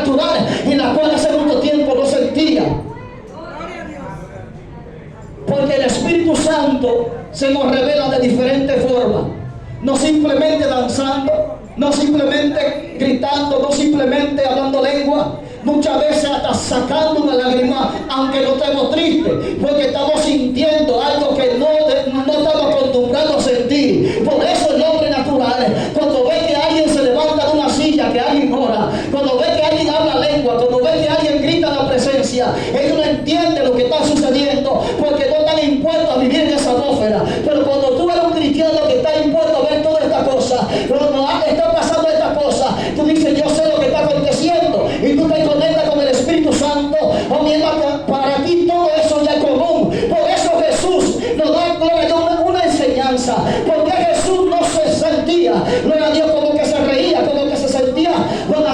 sobrenatural y la cual hace mucho tiempo no sentía. Porque el Espíritu Santo se nos revela de diferentes formas. No simplemente danzando, no simplemente gritando, no simplemente hablando lengua. Muchas veces hasta sacando una lágrima, aunque no estemos tristes, porque estamos sintiendo algo que no estamos acostumbrados a sentir. Por eso el hombre natural, cuando ve que alguien se levanta de una silla, que alguien ora, cuando ve que alguien habla lengua, cuando ve que alguien grita la presencia, ellos no entienden lo que está sucediendo, porque no están impuestos a vivir en esa atmósfera. Pero cuando tú eres un cristiano que está impuesto a ver toda esta cosa, cuando está pasando esta cosa, tú dices, yo sé lo que está aconteciendo, y tú te conectas con el Espíritu Santo. Oh, mi hermano, para ti todo eso ya es común. Por eso Jesús nos da, gloria a Dios, una enseñanza. Porque Jesús no se sentía, gloria a Dios, como que se reía, como que se sentía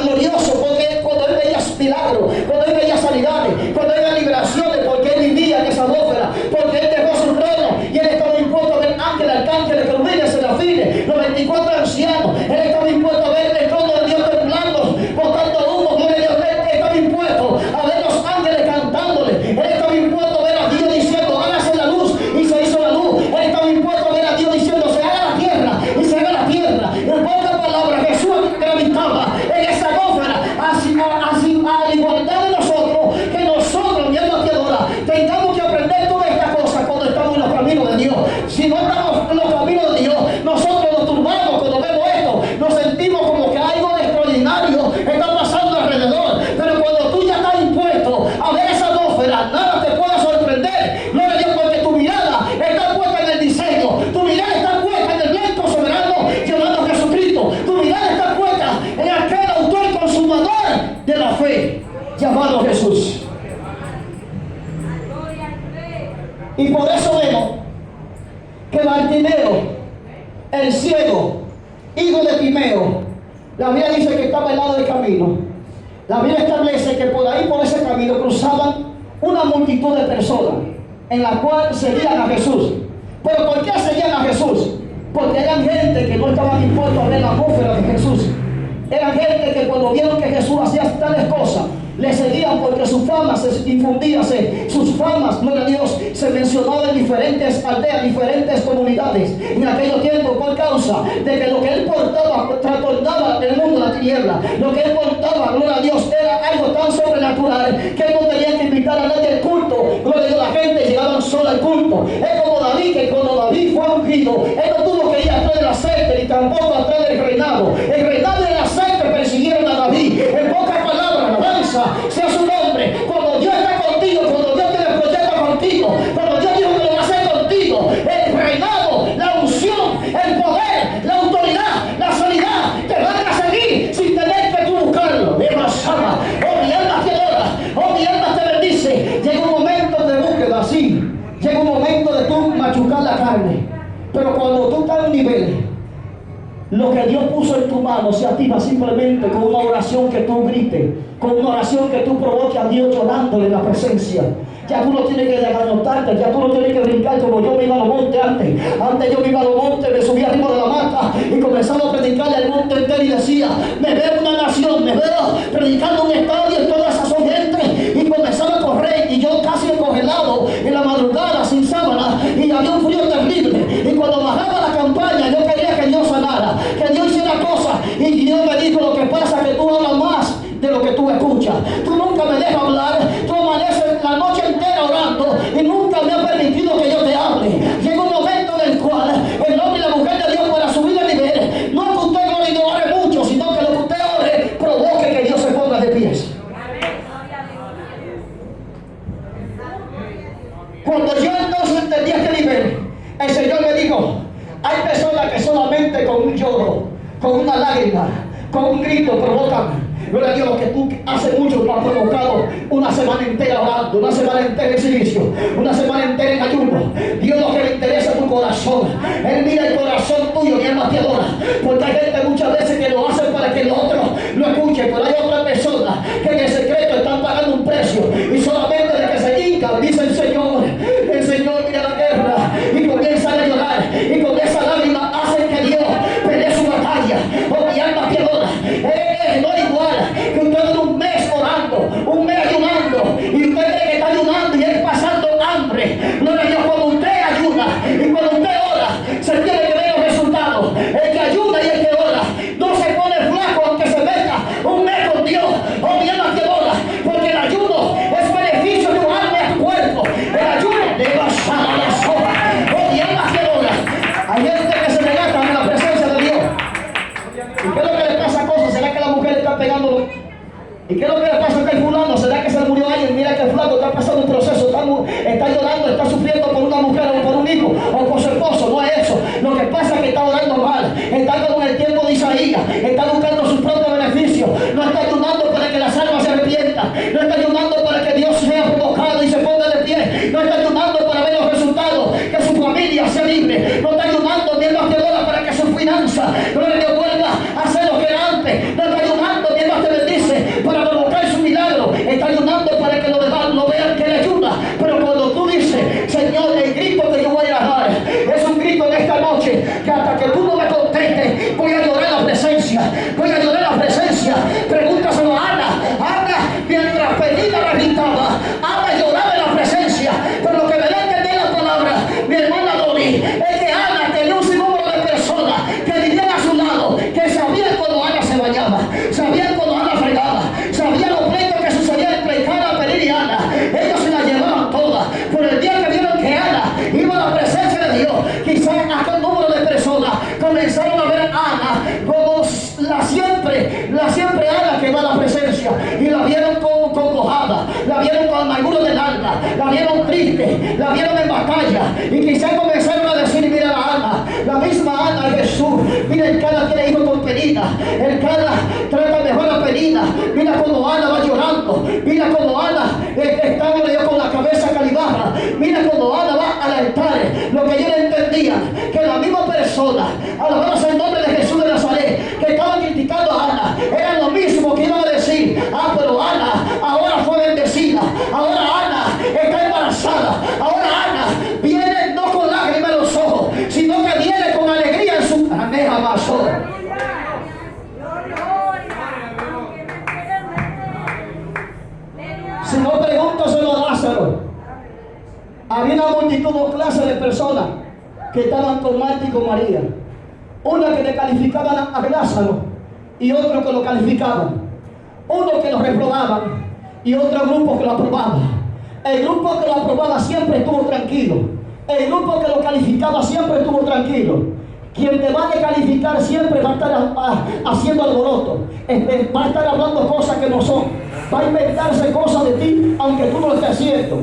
glorioso, porque cuando él veía milagros, cuando él veía sanidades, cuando él veía liberaciones, porque él vivía en esa atmósfera, porque él dejó su trono y él estaba impuesto a ver ángeles, arcángeles, querubines, serafines, los 24 ancianos. Él estaba impuesto a ver el trono de Dios temblando, botando humo, gloria a Dios. Él estaba impuesto a ver los ángeles cantándole. Él estaba impuesto a ver a Dios diciendo, hágase la luz, y se hizo la luz. Él estaba impuesto a ver a Dios diciendo, se haga la tierra, y se haga la tierra. En pocas palabras, Jesús gravitaba en esa atmósfera, así a la igualdad de nosotros, que nosotros, mi alma te adora, tengamos que aprender todas estas cosas cuando estamos en los caminos de Dios. Si no estamos en los caminos de Dios, nosotros nos turbamos cuando vemos esto, nos sentimos como que algo extraordinario está pasando alrededor. Pero cuando tú ya estás impuesto a ver esa atmósfera, nada te puede sorprender. Gloria a Dios, porque tu mirada está puesta en el diseño, tu mirada está puesta en el blanco soberano llamado Jesucristo, tu mirada está puesta en aquel autor y consumador de la fe llamado Jesús. Y por eso vemos que Bartimeo, el ciego, hijo de Timeo, la Biblia dice que estaba al lado del camino. La Biblia establece que por ahí, por ese camino, cruzaban una multitud de personas, en la cual seguían a Jesús. ¿Pero por qué seguían a Jesús? Porque eran gente que no estaban impuestos a ver la atmósfera de Jesús. Eran gente que cuando vieron que Jesús hacía tales cosas, le seguían, porque su fama se difundía, sus famas, gloria a Dios, se mencionaba en diferentes aldeas, diferentes comunidades en aquellos tiempos, por causa de que lo que él portaba trastornaba el mundo de la tiniebla. Lo que él portaba, gloria a Dios, era algo tan sobrenatural que él no tenía que invitar a nadie al culto. Gloria a Dios, la gente llegaba sola al culto. Es como David, que cuando David fue ungido, él no tuvo que ir atrás del aceite, ni tampoco atrás del reinado. El reinado y el aceite persiguieron a David. En pocas palabras, alabanza sea su nombre. Cuando Dios está contigo, cuando Dios tiene el proyecto contigo, cuando Dios dijo que lo va a hacer contigo, el reinado, la unción, el poder, la autoridad, la sanidad te van a seguir sin tener que tú buscarlo. Oh, mi alma te adora, oh, mi alma te bendice. Llega un momento de búsqueda, sí. Llega un momento de tú machucar la carne. Pero cuando tú estás en un nivel, lo que Dios puso en tu mano se activa simplemente con una oración que tú grites, con una oración que tú provoques a Dios llorándole en la presencia. Ya tú no tienes que anotarte, ya tú no tienes que brincar como yo me iba a los montes antes. Antes yo me iba a los montes, me subía arriba de la mata y comenzaba a predicarle al monte entero y decía, me veo una nación, me veo predicando un estadio y todas esas son gente. Y comenzaba a correr y yo casi congelado en la madrugada sin sábana y había un frío terrible. Y cuando bajaba la campaña yo quería que Dios sanara, que Dios hiciera cosas. Y Dios me dijo, lo que pasa es que tú hablas más de lo que tú escuchas. Tú nunca me dejas hablar, tú amaneces la noche entera orando y nunca me has permitido que yo te hable. Llega un momento en el cual el hombre y la mujer de Dios, para subir de nivel, no es que usted no ore mucho, sino que lo que usted ore provoque que Dios se ponga de pies. Cuando yo entonces entendí este nivel, el Señor me dijo, hay personas que solamente con un lloro, con una lágrima, con un grito provocan. Gloria a Dios, lo que tú hace mucho tú has provocado una semana entera orando, una semana entera en silicio, una semana entera en ayuno. Dios lo que le interesa es tu corazón. Él mira el corazón tuyo, mi alma te adora. Porque hay gente muchas veces que lo hacen para que el otro lo escuche, pero hay otras personas que en el secreto están pagando un precio y solamente de que se hincan, dice el Señor mira la guerra y comienzan a llorar y con esa lágrima hacen que Dios pelee su batalla. Oh, mi alma te adora. No es igual que usted en un mes pegándolo. ¿Y qué es lo que le pasa a aquel fulano? ¿Será que se murió alguien? Mira que el fulano está pasando un proceso, está llorando, está sufriendo por una mujer o por un hijo o por su esposo. No es eso. Lo que pasa es que está orando mal. Está como en el tiempo de Isaías. Está buscando su propio beneficio. No está ayudando para que las almas se arrepientan. No está ayudando para que Dios sea provocado y se ponga de pie. No está ayudando para ver los resultados, que su familia sea libre. No está ayudando mientras te ora para que su finanza, gloria a Dios, vuelva a ser lo que era antes. No está ayudando mientras te bendice para provocar su milagro. Está ayudando para que lo demás lo vean que le ayuda. Pero cuando tú dices, Señor, el grito que yo voy a dar es un grito en esta noche, que hasta que tú no me contestes, voy a llorar la presencia. Voy a llorar la presencia. Pregúntaselo a Ana. Ana, mientras Penina la gritaba, Ana lloraba en la presencia. Pero lo que me da a entender la palabra, mi hermana Dori, es que Ana tenía un sinnúmero de personas que vivían a su lado, que sabían cuando Ana se bañaba, sabían cuando Ana fregaba, sabían los pleitos que sucedían entre Cana, Penina y Ana. Ellos se la llevaban todas. Por el día que vieron que Ana iba a la presencia de Dios, quizás aquel número de personas comenzaron a ver a Ana como la siempre Ana que va a la presencia, y la vieron congojada, la vieron con amargura del alma, la vieron triste, la vieron en batalla, y quizás comenzaron a decir, mira a Ana, la misma Ana de Jesús, mira, el Cana tiene hijos con Penina, el Cana trata mejor a Penina, mira cómo Ana va llorando, mira cómo Ana está con la cabeza calibaja, mira cómo Ana va al altar. Lo que ellos entendían, que la misma persona, alabados el nombre de Jesús de Nazaret, que estaban criticando a Ana, era lo mismo que iban a decir, pero Ana ahora fue bendecida, ahora Ana está embarazada, ahora Ana viene no con lágrimas en los ojos, sino que viene con alegría en su aneja mazo. Si no, pregúntaselo a Lázaro. Había una multitud o clase de personas que estaban con Marta y con María. Una que le calificaban a Lázaro y otro que lo calificaban. Uno que lo reprobaban y otro grupo que lo aprobaba. El grupo que lo aprobaba siempre estuvo tranquilo. El grupo que lo calificaba siempre estuvo tranquilo. Quien te va a calificar siempre va a estar haciendo alboroto, va a estar hablando cosas que no son, va a inventarse cosas de ti aunque tú no lo estés haciendo.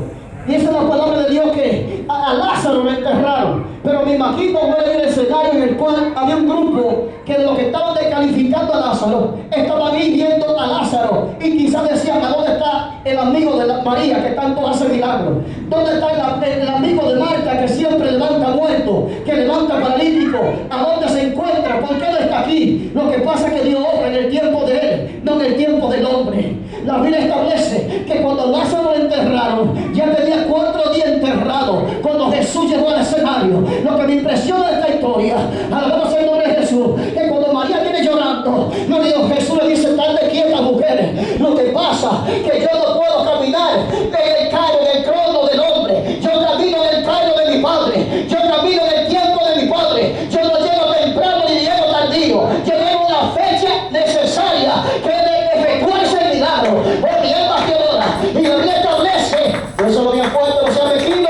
Dice la palabra de Dios que a Lázaro lo enterraron, pero me imagino ver el escenario en el cual había un grupo que de los que estaban descalificando a Lázaro estaban ahí viendo a Lázaro y quizás decían, ¿a dónde está el amigo de María que tanto hace milagros? ¿Dónde está el amigo de Marta que siempre levanta muertos, que levanta paralíticos? ¿A dónde se encuentra? ¿Por qué no está aquí? Lo que pasa es que Dios obra en el tiempo de él, no en el tiempo del hombre. La Biblia establece que cuando Lázaro lo enterraron, ya tenía 4 días enterrado cuando Jesús llegó al escenario. Lo que me impresiona de esta historia, alabamos el nombre de Jesús, que cuando María viene llorando, no digo, Jesús le dice, estate quieta, mujer. Lo que pasa que yo no puedo caminar en el carro, en el trono del hombre. Yo camino en el carro de mi Padre. Yo camino en el tiempo de mi Padre. Yo no llego temprano ni llego tardío. Yo llego a la fecha necesaria que de efectuarse el milagro. Oh, mi alma que ora. Y la Biblia establece, por eso lo había puesto, no se ha metido.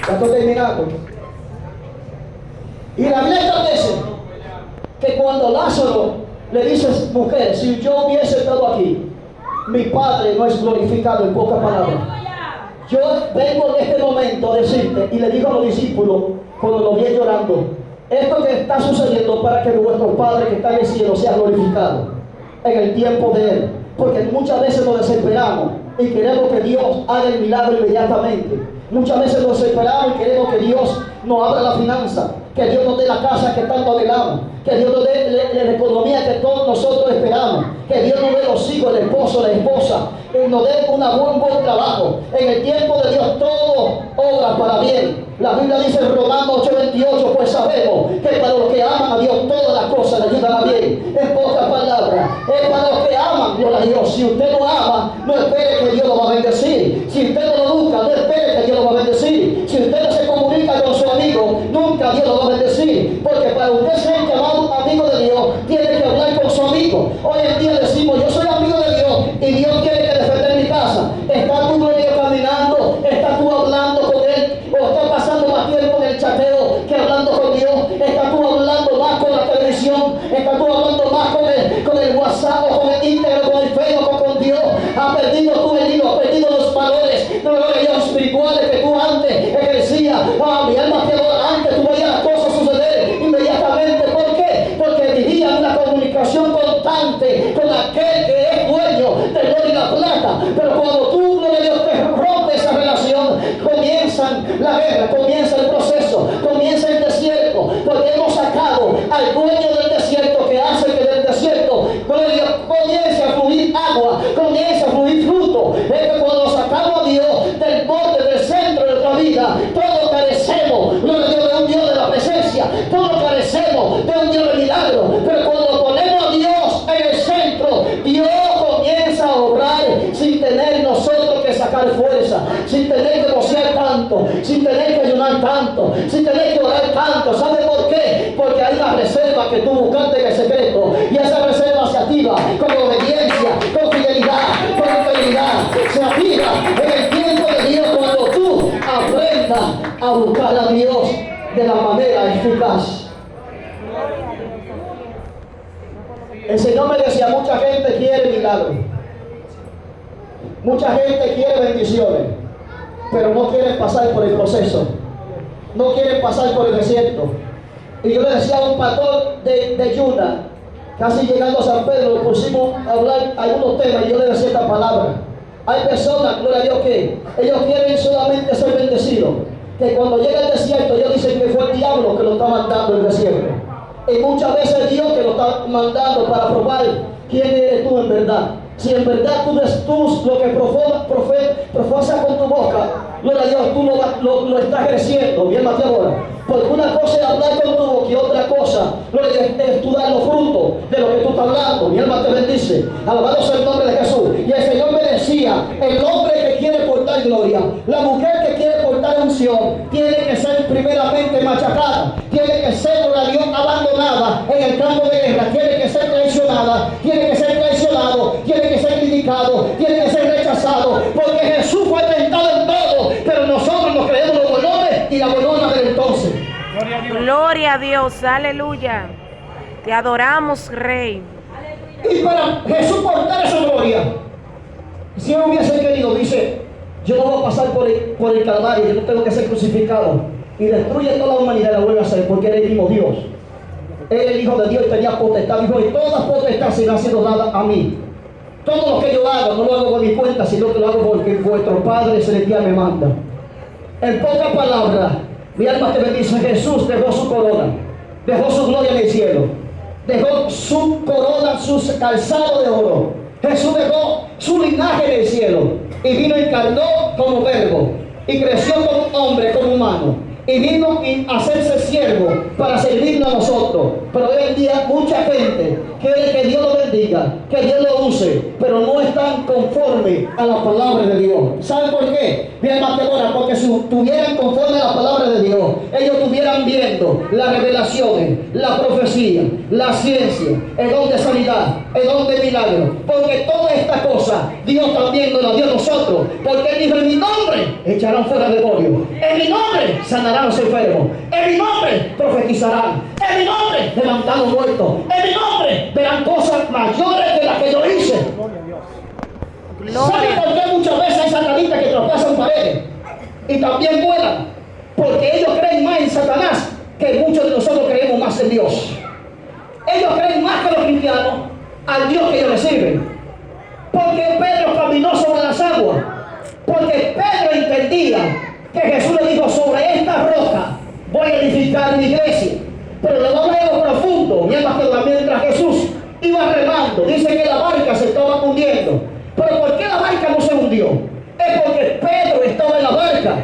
Ya estoy terminando. Y la Biblia establece que cuando Lázaro le dice, mujer, si yo hubiese estado aquí, mi Padre no es glorificado, en pocas palabras. Yo vengo en este momento a decirte, y le digo a los discípulos cuando lo vi llorando, esto que está sucediendo para que nuestro Padre que está en el cielo sea glorificado en el tiempo de Él. Porque muchas veces nos desesperamos y queremos que Dios haga el milagro inmediatamente. Muchas veces nos desesperamos y queremos que Dios nos abra la finanza, que Dios nos dé la casa que tanto anhelamos, que Dios nos dé la economía que todos nosotros esperamos, que Dios nos dé los hijos, el esposo, la esposa, que nos dé un buen trabajo. En el tiempo de Dios todo obra para bien. La Biblia dice en Romanos 8:28, pues sabemos que para los que aman a Dios todas las cosas le ayudan a bien. En pocas palabras, es para los que aman, gloria a Dios. Si usted no ama, no espere que Dios lo va a bendecir. Si usted no lo busca, no espere que Dios lo va a bendecir. Si usted no se comunica con su amigo, nunca Dios lo va a bendecir. Porque para usted ser llamado amigo de Dios, tiene que hablar con su amigo. Hoy en día decimos, yo soy amigo de Dios y Dios quiere que defender mi casa. ¿Estás tú con Dios caminando? ¿Estás tú hablando con Él? ¿O estás pasando más tiempo en el chateo que hablando con Dios? ¿Estás tú hablando más con la relación, estás tú hablando más con el WhatsApp o con el Instagram, con el Facebook o con Dios. Has perdido tu hilo, has perdido los valores, los espirituales que tú antes ejercías. Mi alma te adora. Antes tú veías las cosas suceder inmediatamente. ¿Por qué? Porque vivías una comunicación constante con aquel que es dueño del oro y la plata. Pero cuando tú, gloria a Dios, te rompes esa relación, comienzan la guerra, comienza el proceso, comienza el desierto, porque hemos sacado al dueño del desierto, que hace que del desierto, gloria a Dios, comience a fluir agua, comience a fluir fruto. Es que cuando sacamos a Dios del borde, del centro de nuestra vida, todos carecemos, gloria a Dios, de un Dios de la presencia, todos carecemos de un Dios de milagro, pero cuando ponemos a Dios en el centro, Dios comienza a obrar sin tener nosotros que sacar fuerza, sin tener que vocear tanto, sin tener que ayunar tanto, sin tener que orar tanto. ¿Sabe por qué? Porque hay una reserva que tú buscaste en el secreto, y esa reserva se activa con obediencia, con fidelidad, con integridad. Se activa en el tiempo de Dios cuando tú aprendas a buscar a Dios de la manera eficaz. El Señor me decía, mucha gente quiere milagros, mucha gente quiere bendiciones, pero no quieren pasar por el proceso, no quieren pasar por el desierto. Y yo le decía a un pastor de Yuna, casi llegando a San Pedro, pusimos a hablar algunos temas, y yo le decía esta palabra. Hay personas, gloria a Dios, que ellos quieren solamente ser bendecidos, que cuando llega el desierto ellos dicen que fue el diablo que lo está mandando el desierto. Y muchas veces Dios que lo está mandando para probar quién eres tú en verdad. Si en verdad tú lo que profesas con tu boca, gloria a Dios, tú lo estás creciendo. Bien, Mateo, ahora. Porque una cosa es hablar con tu boca y otra cosa, gloria a Dios, es tú dar los frutos de lo que tú estás hablando. Mi alma te bendice. Alabado sea el nombre de Jesús. Y el Señor me decía, el hombre que quiere portar gloria, la mujer que quiere portar unción, tiene que ser primeramente machacada, tiene que ser, gloria a Dios, abandonada en el campo de guerra, tiene que ser traicionada, tiene que ser traicionado, tiene que ser criticado, tiene que ser rechazado, porque Jesús fue tentado en todo, pero nosotros nos creemos los bolones y la bolona del entonces. Gloria a Dios, aleluya. Te adoramos, Rey. Y para Jesús portar esa gloria, si él hubiese querido, dice, yo no voy a pasar por el Calvario, yo no tengo que ser crucificado, y destruye toda la humanidad, la vuelve a hacer, porque él es el mismo Dios. Él es el Hijo de Dios y tenía potestad. Dijo, y todas potestades se me han sido dadas a mí. Todo lo que yo hago, no lo hago por mi cuenta, sino que lo hago porque vuestro Padre Celestial me manda. En pocas palabras, mi alma te bendice. Jesús dejó su corona, dejó su gloria en el cielo, dejó su corona, su calzado de oro. Jesús dejó su linaje en el cielo y vino y encarnó como verbo y creció como hombre, como humano, y vino a hacerse siervo para servirnos a nosotros. Pero hoy en día mucha gente quiere que Dios lo bendiga, que Dios lo use, pero no están conformes a la palabra de Dios. ¿Saben por qué? Bien, Mateo, porque si estuvieran conformes a la palabra de Dios, ellos estuvieran viendo las revelaciones, la profecía, la ciencia, el don de sanidad, el don de milagro, porque todas estas cosas Dios también nos las dio a nosotros, porque Él dijo, en mi nombre echarán fuera demonios, en mi nombre sanarán a los enfermos, en mi nombre profetizarán, en mi nombre levantarán los muertos, en mi nombre verán cosas mayores que las que yo hice. ¿Saben por qué muchas veces hay satanistas que traspasan paredes y también vuelan? Porque ellos creen más en Satanás que muchos de nosotros creemos más en Dios. Ellos creen más que los cristianos al Dios que ellos le sirven. Porque Pedro caminó sobre las aguas, porque Pedro entendía que Jesús le dijo, sobre esta roca voy a edificar mi iglesia. Pero le vamos a algo profundo, mientras Jesús iba remando, dice que la barca se estaba hundiendo. Pero ¿por qué la barca no se hundió? Es porque Pedro estaba en la barca.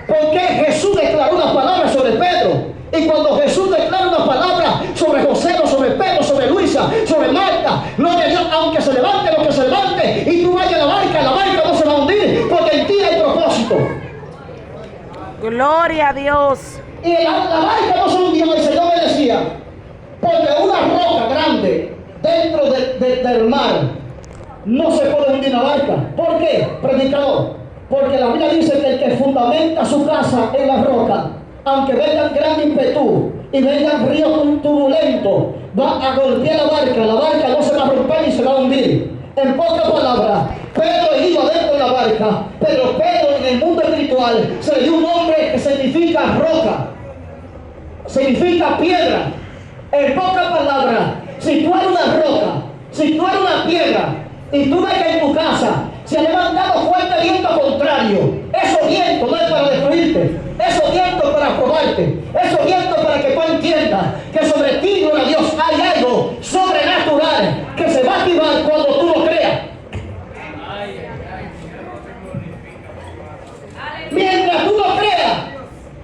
Porque Jesús declaró una palabra sobre Pedro. Y cuando Jesús declara una palabra sobre José, sobre Pedro, sobre Luisa, sobre Marta, gloria a Dios, aunque se levante lo que se levante y tú vayas a la barca no se va a hundir, porque en ti hay propósito. Gloria a Dios. Y la barca no se hundió, el Señor me decía, porque una roca grande dentro del mar no se puede hundir una barca. ¿Por qué, predicador? Porque la Biblia dice que el que fundamenta su casa en la roca, aunque vengan gran ímpetu, y vengan ríos turbulentos, va a golpear la barca no se va a romper ni se va a hundir. En pocas palabras, Pedro iba dentro de la barca, pero Pedro en el mundo espiritual se le dio un nombre que significa roca, significa piedra. En pocas palabras, si tú eres una roca, si tú eres una piedra, y tú ves que en tu casa se ha levantado fuerte viento contrario, esos vientos no es para destruirte, esos vientos para probarte, esos vientos para que tú entiendas que sobre ti, gloria a Dios, hay algo sobrenatural que se va a activar cuando tú lo creas. Mientras tú lo creas,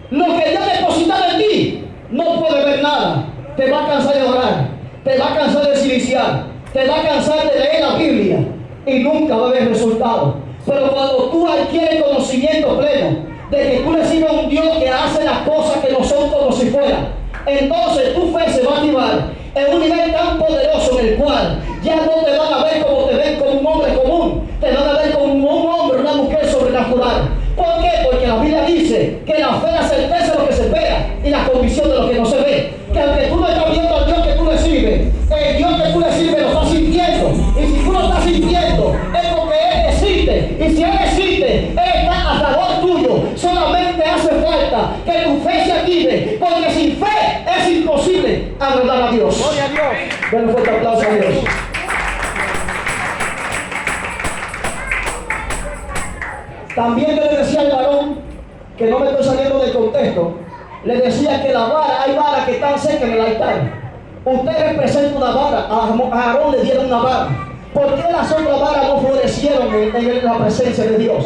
lo que Dios ha depositado en ti, no puede ver nada. Te va a cansar de orar, te va a cansar de siliciar, te va a cansar de leer la Biblia y nunca va a haber resultado. Pero cuando tú adquieres conocimiento pleno de que tú le sirves a un Dios que hace las cosas que no son como si fueran, entonces tu fe se va a activar en un nivel tan poderoso en el cual ya no te van a ver como te ven, como un hombre común, te van a ver como un hombre, una mujer sobrenatural. ¿Por qué? Porque la Biblia dice que la fe es la certeza de lo que se espera y la convicción de lo que no se ve. Que aunque tú no estás viendo al Dios que tú le sirves, el Dios que tú le sirves lo estás sintiendo. Y si tú lo estás sintiendo, es porque Él existe. Y si Él existe, Él está a favor tuyo. Solamente hace falta que tu fe se active, porque sin fe es imposible agradar a Dios. Gloria a Dios. Denle un fuerte aplauso a Dios. También yo le decía al varón, que no me estoy saliendo del contexto, le decía que la vara, hay varas que están cerca en el altar. Usted representa una vara, a Aarón le dieron una vara. ¿Por qué las otras varas no florecieron en la presencia de Dios?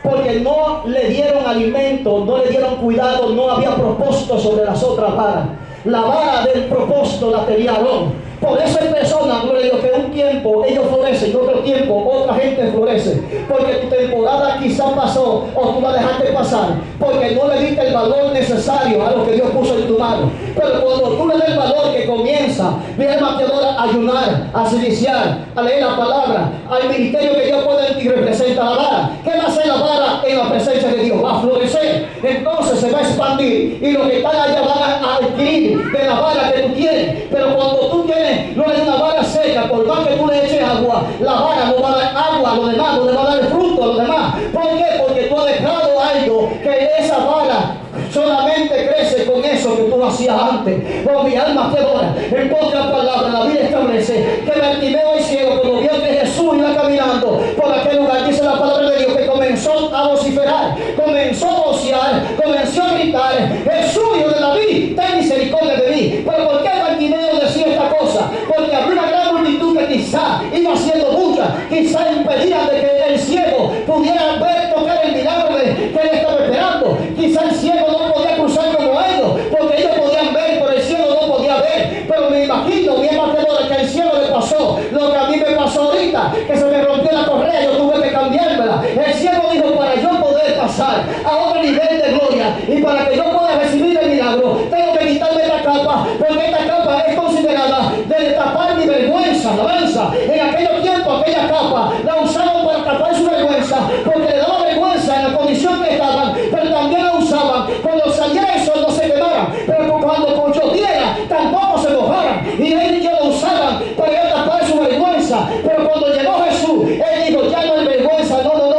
Porque no le dieron alimento, no le dieron cuidado, no había propósito sobre las otras varas. La vara del propósito la tenía Aarón. Por eso hay personas, gloria a Dios, que un tiempo ellos florecen, y otro tiempo otra gente florece. Porque tu temporada quizás pasó o tú la dejaste pasar, porque no le diste el valor necesario a lo que Dios puso en tu mano. Pero cuando tú le das el valor que comienza, viene el mateador a ayunar, a siliciar, a leer la palabra, al ministerio que Dios pone en ti, representa la vara. ¿Qué va a hacer la vara en la presencia de Dios? Va a florecer, entonces se va a expandir y los que están allá van a adquirir de la vara que tú tienes. Pero cuando tú tienes no es una vara seca, por más que tú le eches agua, la vara no va a dar agua a los demás, no le va a dar fruto a los demás. ¿Por qué? Porque tú has dejado algo que esa vara solamente crece con eso que tú hacías antes. Oh, mi alma te adora. En pocas palabras, la Biblia establece que Bartimeo el ciego, cuando vio que Jesús iba caminando por aquel lugar, dice la palabra de Dios, que comenzó a vociferar, comenzó a vocear, comenzó a gritar: Jesús, hijo de David, ten misericordia de mí. Pero ¿por qué Bartimeo decía esta cosa? Porque había una gran multitud que quizá iba haciendo mucha, quizá impedían de que el ciego pudiera ver, tocar el milagro que él estaba esperando. Quizá el ciego no podía cruzar como ellos, porque ellos podían ver, pero el ciego no podía ver. Pero me imagino, mi hermano, que el ciego le pasó lo que a mí me pasó ahorita, que se me rompió la correa, yo tuve que cambiármela. El ciego dijo: para yo poder pasar a otro nivel de gloria y para que yo pueda recibir el milagro, tengo que quitarme esta capa, porque esta capa es considerada de tapar mi vergüenza, alabanza. En aquellos tiempos aquella capa la usaban para tapar su vergüenza, porque le daba vergüenza en la condición que estaban, pero también la usaban cuando saliera el sol, no se quemaran, pero cuando lloviera tampoco se mojaran, y ellos lo usaban para tapar su vergüenza. Pero cuando llegó Jesús, él dijo: ya no hay vergüenza, no hay vergüenza,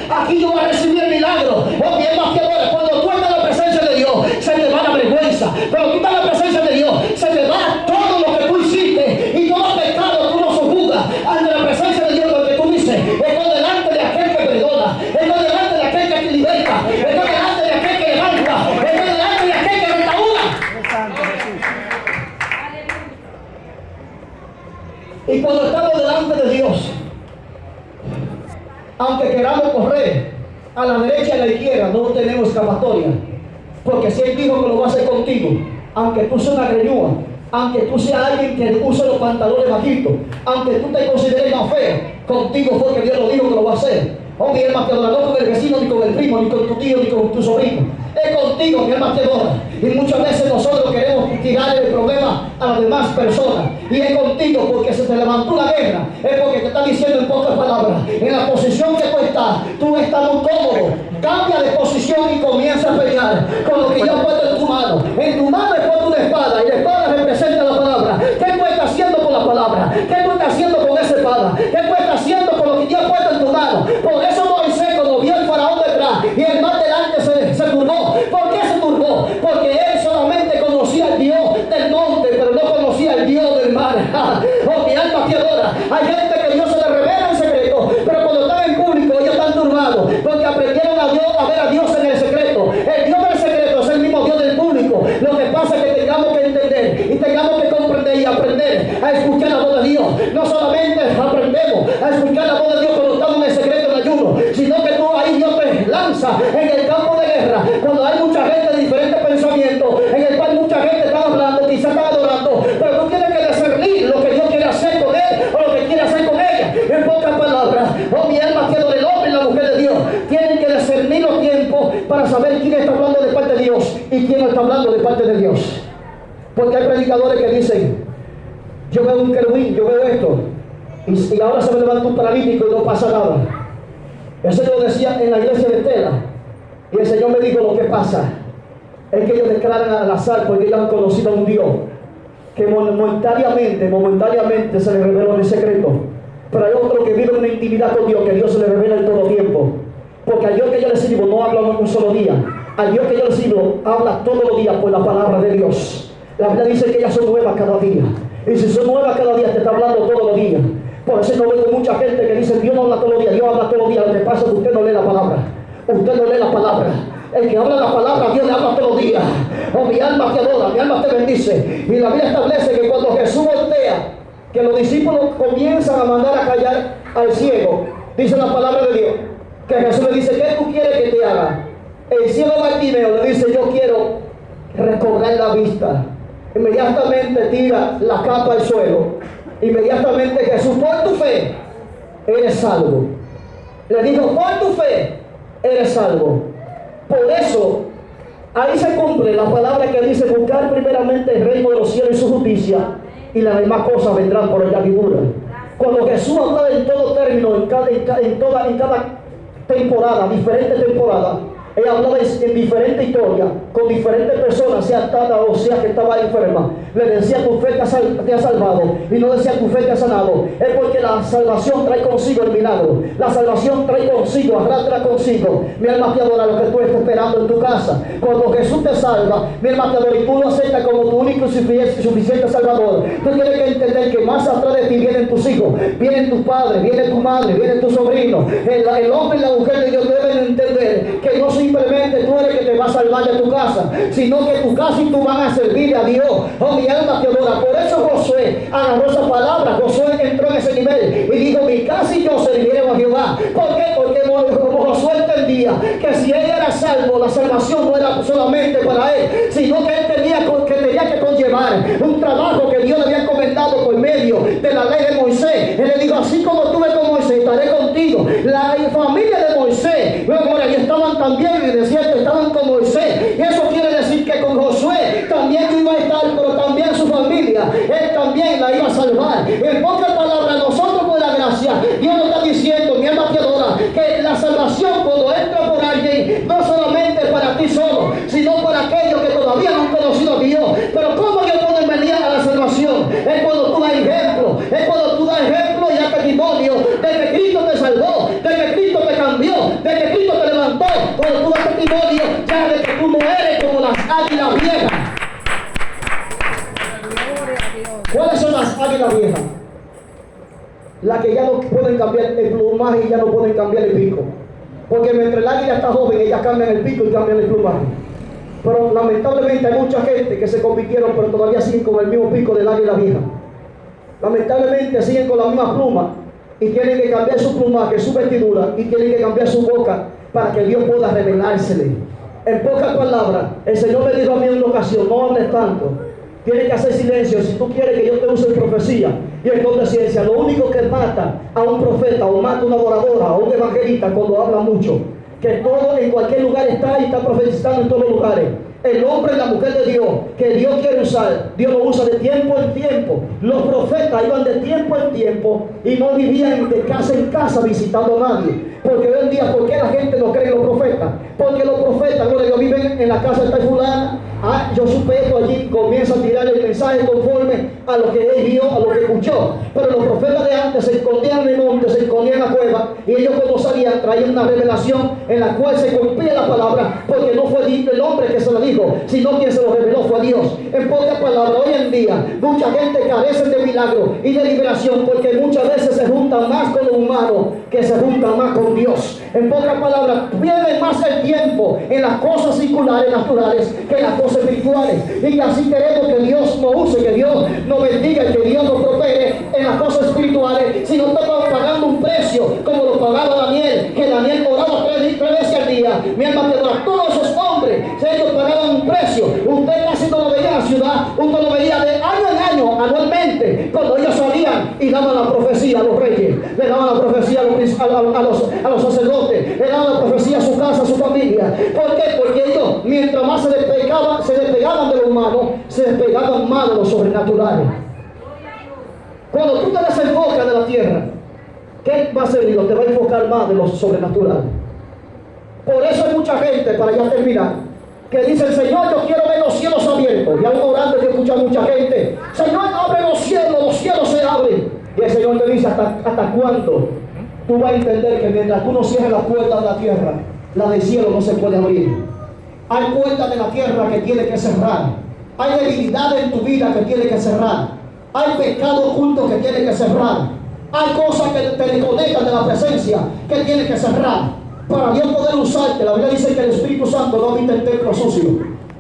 aquí yo voy a recibir el milagro. Oh, bien más que ahora, cuando tú estás en la presencia de Dios, se te va la vergüenza. Pero tú estás en la presencia de Dios, se te va todo lo que tú hiciste y todo pecado tú lo subjugas ante la presencia de Dios, porque tú dices: estoy delante de aquel que perdona, estoy delante de aquel que te liberta, estoy delante de aquel que levanta, estoy delante de aquel que restaura. Y cuando estamos delante de Dios, aunque queramos correr a la derecha y a la izquierda, no tenemos escapatoria. Porque si Él dijo que lo va a hacer contigo, aunque tú seas una greñúa, aunque tú seas alguien que use los pantalones bajitos, aunque tú te consideres más feo, contigo fue que Dios lo dijo que lo va a hacer. Oh, mi hermano, te adora, no con el vecino, ni con el primo, ni con tu tío, ni con tu sobrino. Es contigo, mi hermano, te adora. Y muchas veces nosotros queremos tirar el problema a la demás personas. Y es contigo porque se te levantó la guerra. Es porque te está diciendo en pocas palabras, en la posición que tú estás muy cómodo. Cambia de posición y comienza a pelear con lo que yo he puesto en tu mano. En tu mano he puesto una espada y la espada representa la palabra. ¿Qué tú estás haciendo con la palabra? ¿Qué tú estás haciendo con esa espada? ¿Qué tú estás haciendo con lo que yo he puesto en tu mano? Por eso Moisés, cuando vio el faraón detrás y el mar delante, se turbó. ¿Por qué se turbó? Porque él solamente conocía al Dios del monte, pero no conocía al Dios del mar. Oh, mi alma te adora. Hay gente que Dios se le revela en secreto, pero cuando están en público ellos están turbados porque aprendieron a ver a Dios en el secreto. El Dios del secreto es el mismo Dios del público. Lo que pasa es que tengamos que entender y tengamos que comprender y aprender a escuchar la voz de Dios. No solamente aprendemos a escuchar la voz de Dios cuando estamos en el secreto en ayuno, sino que tú ahí Dios te lanza en el campo de guerra cuando hay mucha gente de diferentes pensamientos, en el cual mucha gente está hablando, quizás está adorando, pero tú tienes que discernir lo que Dios quiere hacer con él o lo que quiere hacer con ella. En pocas palabras, oh mi alma, quiero del hombre y la mujer de Dios tienen que discernir los tiempos para saber quién está hablando de parte de Dios y quién no está hablando de parte de Dios. Porque hay predicadores que dicen, yo veo un querubín, yo veo esto, y ahora se me levanta un paralítico y no pasa nada. Eso yo lo decía en la iglesia de Tela, y el Señor me dijo, lo que pasa es que ellos declaran al azar porque ellos han conocido a un Dios que momentáneamente se les reveló en secreto, pero hay otro que vive una intimidad con Dios, que Dios se le revela en todo tiempo. Porque al Dios que yo le sirvo no habla un solo día, al Dios que yo le sirvo habla todos los días por la palabra de Dios. La Biblia dice que ellas son nuevas cada día, y si son nuevas cada día te está hablando todos los días. Por eso no veo mucha gente que dice Dios no habla todos los días, Dios habla todos los días. Lo que pasa es que usted no lee la palabra, usted no lee la palabra. El que habla la palabra, Dios le habla todos los días. Oh, mi alma te adora, mi alma te bendice. Y la Biblia establece que cuando Jesús voltea, que los discípulos comienzan a mandar a callar al ciego, dice la palabra de Dios, que Jesús le dice, ¿qué tú quieres que te haga? El ciego Bartimeo le dice, yo quiero recobrar la vista. Inmediatamente tira la capa al suelo. Inmediatamente Jesús, por tu fe, eres salvo. Le dijo, por tu fe, eres salvo. Por eso, ahí se cumple la palabra que dice, buscar primeramente el reino de los cielos y su justicia, y las demás cosas vendrán por añadidura. Cuando Jesús hablaba en todo término, en cada temporada, diferente temporada, él hablaba en diferentes historias, con diferentes personas, sea atada o sea que estaba enferma. Le decía, tu fe te ha salvado, y no decía, tu fe te ha sanado. Es porque la salvación trae consigo el milagro. La salvación trae consigo, arrastra consigo. Mi alma te adora lo que tú estás esperando en tu casa. Cuando Jesús te salva, mi alma te adora, y tú lo aceptas como tu único y suficiente Salvador. Tú tienes que entender que más atrás de ti vienen tus hijos, vienen tus padres, viene tu madre, vienen tus sobrinos. El hombre y la mujer de Dios deben entender que no simplemente tú eres que te va a salvar de tu casa, sino que tu casa y tú van a servir a Dios. Oh, mi alma te adora. Por eso Josué agarró esa palabra. Josué entró en ese nivel y dijo, mi casa y yo serviremos a Jehová. ¿Por qué? Porque como Josué entendía que si él era salvo, la salvación no era solamente para él, sino que él tenía que conllevar un trabajo que Dios le había encomendado por medio de la ley de Moisés. Él le dijo, así como estuve con Moisés, estaré contigo. La familia de Moisés, luego y estaban también en el desierto, estaban con Moisés. Y eso quiere decir que con Josué también iba a estar, pero también su familia, él también la iba a salvar. En pocas palabras, nosotros por la gracia, Dios nos está diciendo, mi alma te adora, que la salvación cuando entra por alguien, no solamente para ti solo, sino para aquellos que todavía no han conocido a Dios. Pero ¿cómo ellos pueden venir a la salvación? Es cuando tú das ejemplo, es cuando tú das ejemplo y das testimonio de que Cristo te salvó, de que Cristo te cambió, de que Cristo te levantó. Cuando tú das testimonio ya de que tú no eres como las águilas viejas. ¿Cuáles son las águilas viejas? Las que ya no pueden cambiar el plumaje y ya no pueden cambiar el pico. Porque mientras el águila está joven, ellas cambian el pico y cambian el plumaje. Pero lamentablemente hay mucha gente que se convirtieron, pero todavía siguen con el mismo pico del águila vieja. Lamentablemente siguen con la misma pluma y tienen que cambiar su plumaje, su vestidura, y tienen que cambiar su boca para que Dios pueda revelársele. En pocas palabras, el Señor me dijo a mí en una ocasión, no hables tanto, tienes que hacer silencio. Si tú quieres que yo te use en profecía y en don de ciencia, lo único que mata a un profeta o mata a una adoradora o un evangelista cuando habla mucho, que todo en cualquier lugar está y está profetizando en todos los lugares, el hombre y la mujer de Dios, que Dios quiere usar, Dios lo usa de tiempo en tiempo. Los profetas iban de tiempo en tiempo y no vivían de casa en casa visitando a nadie. Porque hoy en día, ¿por qué la gente no cree en los profetas? Porque los profetas, gloria a Dios, viven en la casa de tal fulana. Ah, yo supe esto allí, comienza a tirar el mensaje conforme a lo que él vio, a lo que escuchó. Pero los profetas de antes se escondían en el monte, se escondían en la cueva, y ellos cuando salían traían una revelación en la cual se cumplía la palabra, porque no fue el hombre que se lo dijo, sino quien se lo reveló fue Dios. En pocas palabras, hoy en día mucha gente carece de milagro y de liberación, porque muchas veces se juntan más con lo humano que se juntan más con Dios. En pocas palabras, pierden más el tiempo en las cosas circulares, naturales, que en las cosas espirituales. Y así queremos que Dios nos use, que Dios nos bendiga y que Dios nos prospere en las cosas espirituales. Si no estamos pagando un precio como lo pagaba Daniel, que Daniel oraba tres veces al día. Mi alma te adora. Todos esos hombres, ellos pagaban un precio. Usted casi no lo veía en la ciudad, usted lo veía de año en año, anualmente, cuando ellos salían y daban la profecía a los reyes, le daban la profecía a los sacerdotes, le daban la profecía a su casa, a su familia. ¿Por qué? Porque ellos, mientras más se despegaban de lo humano, se despegaban más de lo sobrenatural. Cuando tú te desenfocas de la tierra, ¿qué va a ser? Te va a enfocar más de lo sobrenatural. Por eso hay mucha gente, para ya terminar, que dice: Señor, yo quiero ver los cielos abiertos. Y aún orando yo escucho a mucha gente: Señor, abre los cielos se abren. Y el Señor te dice: ¿hasta cuándo? Tú vas a entender que mientras tú no cierres las puertas de la tierra, la del cielo no se puede abrir. Hay puertas de la tierra que tienes que cerrar. Hay debilidades en tu vida que tienes que cerrar. Hay pecado oculto que tienes que cerrar. Hay cosas que te desconectan de la presencia que tienes que cerrar para Dios poder usarte. La Biblia dice que el Espíritu Santo no habita en templo sucio.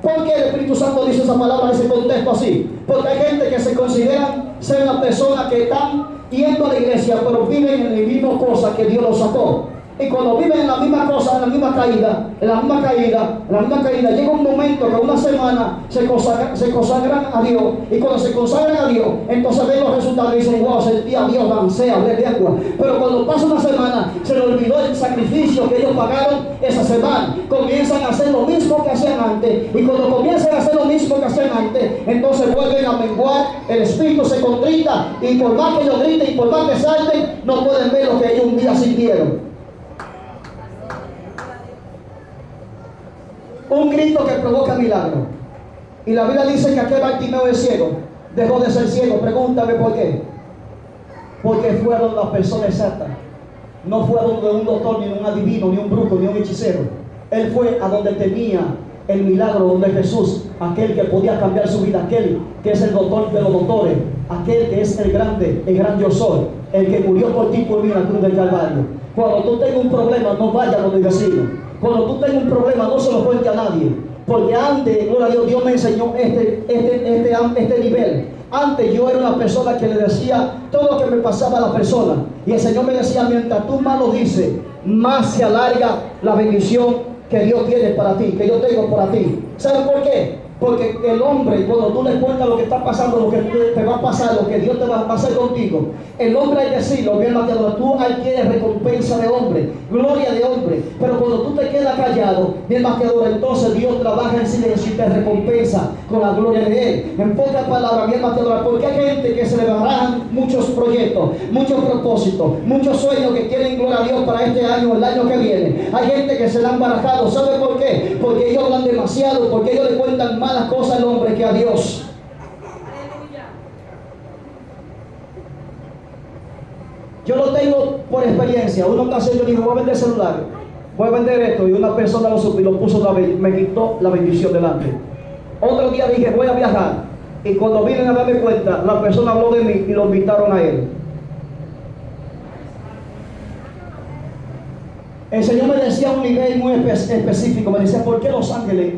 ¿Por qué el Espíritu Santo dice esa palabra en ese contexto así? Porque hay gente que se considera ser una persona que están yendo a la iglesia, pero viven en la misma cosa que Dios los sacó. Y cuando viven en la misma cosa, en la misma caída, llega un momento que una semana se consagran a Dios. Y cuando se consagran a Dios, entonces ven los resultados y dicen: wow, sentí a Dios, dancé, hablé de agua. Pero cuando pasa una semana, se les olvidó el sacrificio que ellos pagaron esa semana. Comienzan a hacer lo mismo que hacían antes. Y cuando comienzan a hacer lo mismo que hacían antes, entonces vuelven a menguar, el espíritu se contrita. Y por más que ellos griten y por más que salten, no pueden ver lo que ellos un día sintieron. Un grito que provoca milagro. Y la Biblia dice que aquel Bartimeo es ciego, dejó de ser ciego. Pregúntame por qué. Porque fueron las personas exactas. No fue a donde un doctor, ni un adivino, ni un brujo, ni un hechicero. Él fue a donde tenía el milagro, donde Jesús, aquel que podía cambiar su vida, aquel que es el doctor de los doctores, aquel que es el grande, el gran yo soy, el que murió por ti y por mí en la cruz del Calvario. Cuando tú tengas un problema, no vayas donde el vecino. Cuando tú tengas un problema, no se lo cuente a nadie. Porque antes, gloria a Dios, Dios me enseñó este nivel. Antes yo era una persona que le decía todo lo que me pasaba a la persona. Y el Señor me decía: mientras tú más lo dices, más se alarga la bendición que Dios tiene para ti, que yo tengo para ti. ¿Sabes por qué? Porque el hombre, cuando tú le cuentas lo que está pasando, lo que te va a pasar, lo que Dios te va a hacer contigo, el hombre hay que decirlo, bien Mateo, tú quieres recompensa de hombre, gloria de hombre. Pero cuando tú te quedas callado, bien Mateo, entonces Dios trabaja en silencio y te recompensa con la gloria de Él. En pocas palabras, bien Mateo, porque hay gente que se le barajan muchos proyectos, muchos propósitos, muchos sueños que quieren, gloria a Dios, para este año o el año que viene. Hay gente que se le han barajado. ¿Sabe por qué? Porque ellos hablan demasiado, porque ellos le cuentan más las cosas al hombre que a Dios. Yo lo tengo por experiencia. Una ocasión yo dije: voy a vender celular, voy a vender esto, y una persona lo supo y lo puso otra vez, me quitó la bendición delante. Otro día dije: voy a viajar, y cuando vienen a darme cuenta, la persona habló de mí y lo invitaron a él. El Señor me decía a un nivel muy específico, me decía: ¿por qué los ángeles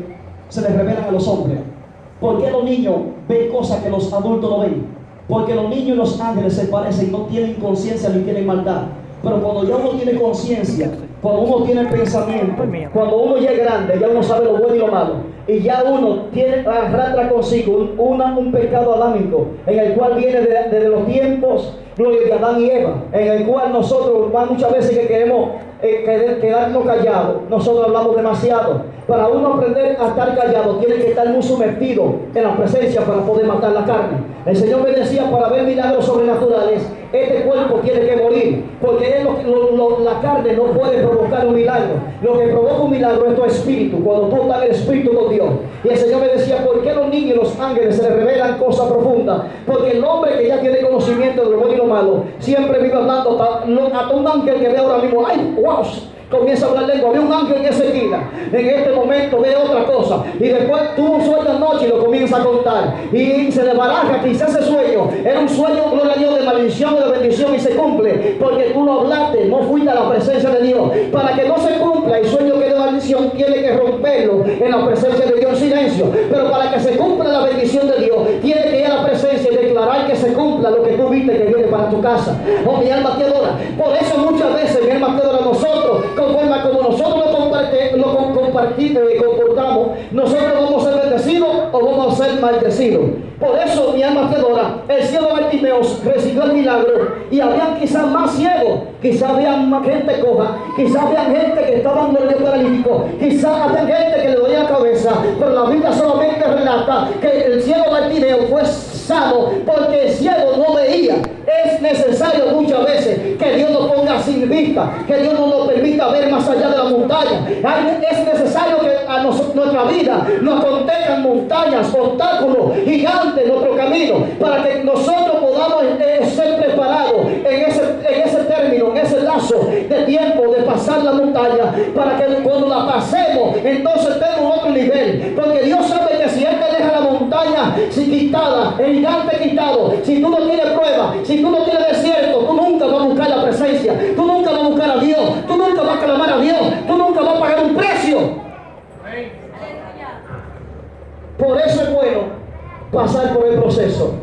se les revelan a los hombres? ¿Por qué los niños ven cosas que los adultos no ven? Porque los niños y los ángeles se parecen, no tienen conciencia ni tienen maldad. Pero cuando ya uno tiene conciencia, cuando uno tiene pensamiento, cuando uno ya es grande, ya uno sabe lo bueno y lo malo. y ya uno arrastra consigo un pecado adámico, en el cual viene desde los tiempos, gloria de Adán y Eva, en el cual nosotros muchas veces que queremos quedarnos callados, nosotros hablamos demasiado. Para uno aprender a estar callado, tiene que estar muy sumergido en la presencia para poder matar la carne. El Señor me decía, para ver milagros sobrenaturales, este cuerpo tiene que morir, porque la carne no puede provocar un milagro. Lo que provoca un milagro es tu espíritu, cuando tú estás en el espíritu con Dios. Y el Señor me decía, ¿por qué los niños y los ángeles se les revelan cosas profundas? Porque el hombre que ya tiene conocimiento de lo bueno y lo malo, siempre vive hablando hasta un ángel que ve ahora mismo, ¡ay, wow! Comienza a hablar lengua, ve un ángel en esa esquina, en este momento ve otra cosa, y después tuvo un sueño anoche y lo comienza a contar, y se le baraja, quizás ese sueño era un sueño, gloria a Dios, de maldición o de bendición, y se cumple, porque tú no hablaste, no fuiste a la presencia de Dios. Para que no se cumpla el sueño que es de maldición, tiene que romperlo en la presencia de Dios en silencio, pero para que se cumpla la bendición de Dios, tiene que ir a la presencia y declarar que se cumpla lo que tú viste que viene para tu casa. Oh, mi alma te adora. Por eso muchas veces, mi alma te adora, nosotros, conforme a como nosotros comportamos, nosotros vamos a ser bendecidos o vamos a ser maldecidos. Por eso, mi alma te adora, el ciego de Bartimeo recibió el milagro, y habían quizás más ciegos, quizás habían más gente coja, quizás habían gente que estaban dormidos paralíticos, quizás había gente que le dolía la cabeza, pero la Biblia solamente relata que el ciego de Bartimeo fue sano porque el ciego no veía. Es necesario muchas veces que Dios nos ponga sin vista, que Dios no nos permita ver más allá de la montaña. Es necesario que a nuestra vida nos contengan montañas, obstáculos gigantes en nuestro camino, para que nosotros podamos ser preparados en ese término, en ese lazo de tiempo de pasar la montaña, para que cuando la pasemos, entonces estemos otro nivel, porque Dios sabe que si Él te deja la montaña quitada, el gigante quitado, si tú no tienes prueba, si tú no tienes desierto, tú nunca vas a buscar la presencia, tú nunca vas a buscar a Dios, tú nunca vas a clamar a Dios, tú nunca vas a pagar un precio. Por eso es bueno pasar por el proceso.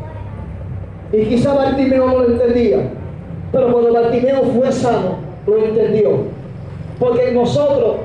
Y quizá Bartimeo no lo entendía, pero cuando Bartimeo fue sano, lo entendió. Porque nosotros